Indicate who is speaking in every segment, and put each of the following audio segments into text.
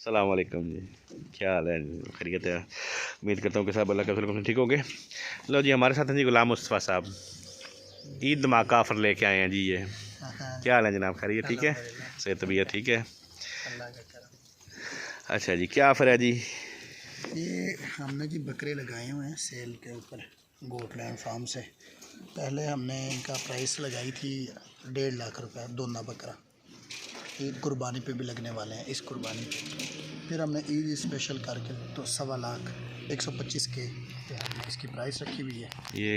Speaker 1: सलाम वालेकुम जी, क्या हाल है? खैरियत है? उम्मीद करता हूँ कि सब अल्लाह के फजल से ठीक हो गए। लो जी, हमारे साथ हैं जी गुलाम मुस्तफ़ा साहब, ईद धमाका ऑफर लेके आए हैं जी। ये क्या हाल है जनाब? खैरियत ठीक है? सेहत तबीयत ठीक है? अच्छा जी, क्या ऑफर है जी?
Speaker 2: ये हमने जी बकरे लगाए हुए हैं सेल के ऊपर गोटलैंड फार्म से। पहले हमने इनका प्राइस लगाई थी 1.5 लाख रुपए दोना बकरा। ईद कुर्बानी पे भी लगने वाले हैं, इस कुर्बानी पे। फिर हमने ईद स्पेशल करके तो 1.25 लाख 125 के पे हमने इसकी प्राइस रखी हुई है।
Speaker 1: ये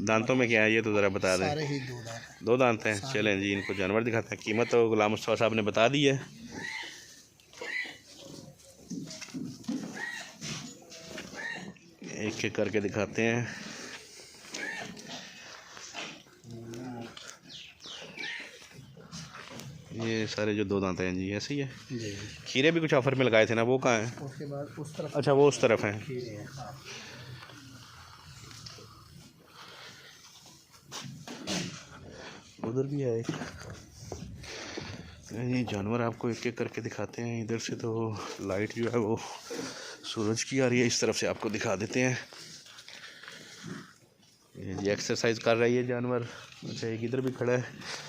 Speaker 1: दांतों में क्या है ये तो ज़रा बता दें।
Speaker 2: सारे ही 2 दांत हैं।
Speaker 1: 2 दांत हैं। चलें जी, इनको जानवर दिखाते हैं। कीमत तो गुलाम मुस्तफ़ा साहब ने बता दी है। एक एक करके दिखाते हैं। ये सारे जो 2 दांत हैं जी, ऐसे ही है
Speaker 2: जी।
Speaker 1: खीरे भी कुछ ऑफर में लगाए थे ना, वो कहाँ हैं?
Speaker 2: उसके बाद उस तरफ,
Speaker 1: अच्छा वो उस तरफ हैं।
Speaker 2: हाँ।
Speaker 1: उधर भी है एक। ये जानवर आपको एक एक करके दिखाते हैं। इधर से तो लाइट जो है वो सूरज की आ रही है, इस तरफ से आपको दिखा देते हैं। ये एक्सरसाइज कर रही है जानवर। अच्छा, एक इधर भी खड़ा है।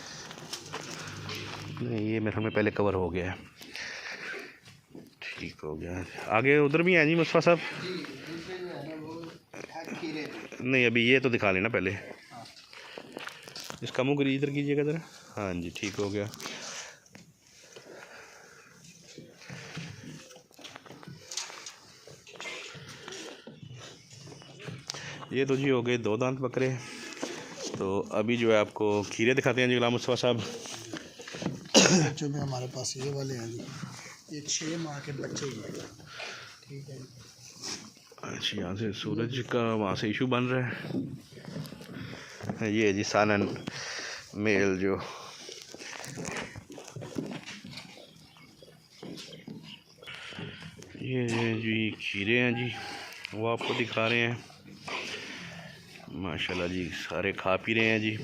Speaker 1: नहीं, ये मेरे में पहले कवर हो गया है, ठीक हो गया। आगे उधर भी है जी मुस्तफ़ा साहब? नहीं, अभी ये तो दिखा लेना पहले। इसका मुँह इधर कीजिएगा ज़रा। हाँ जी, ठीक हो गया। ये तो जी हो गए 2 दांत बकरे। तो अभी जो है आपको खीरे दिखाते हैं जी गुलाम मुस्तफ़ा साहब।
Speaker 2: बच्चों में हमारे पास ये वाले हैं जी, ये 6 माह के बच्चे ही हैं। ठीक है।
Speaker 1: अच्छा, यहाँ से सूरज का वहाँ से इशू बन रहा है। ये जी सानन मेल जो ये जी खीरे हैं जी, वो आपको दिखा रहे हैं। माशाल्लाह जी, सारे खा पी रहे हैं जी।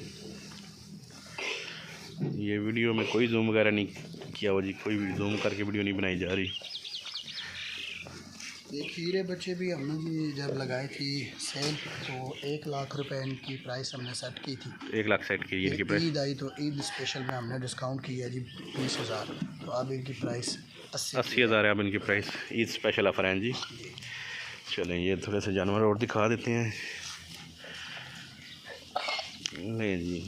Speaker 1: ये वीडियो में कोई जूम वगैरह नहीं किया हुआ जी, कोई भी जूम करके वीडियो नहीं बनाई जा रही।
Speaker 2: ये खीरे बच्चे भी हमने जी जब लगाई थी सेल तो 1 लाख रुपए इनकी प्राइस हमने सेट की थी।
Speaker 1: 1 लाख सेट की इनकी प्राइस।
Speaker 2: ईद आई तो ईद स्पेशल में हमने डिस्काउंट किया जी 20,000। तो अब इनकी प्राइस
Speaker 1: 80,000 है अब इनकी प्राइस। ईद स्पेशल ऑफर है जी। चलें, ये थोड़े से जानवर और दिखा देते हैं। नहीं जी,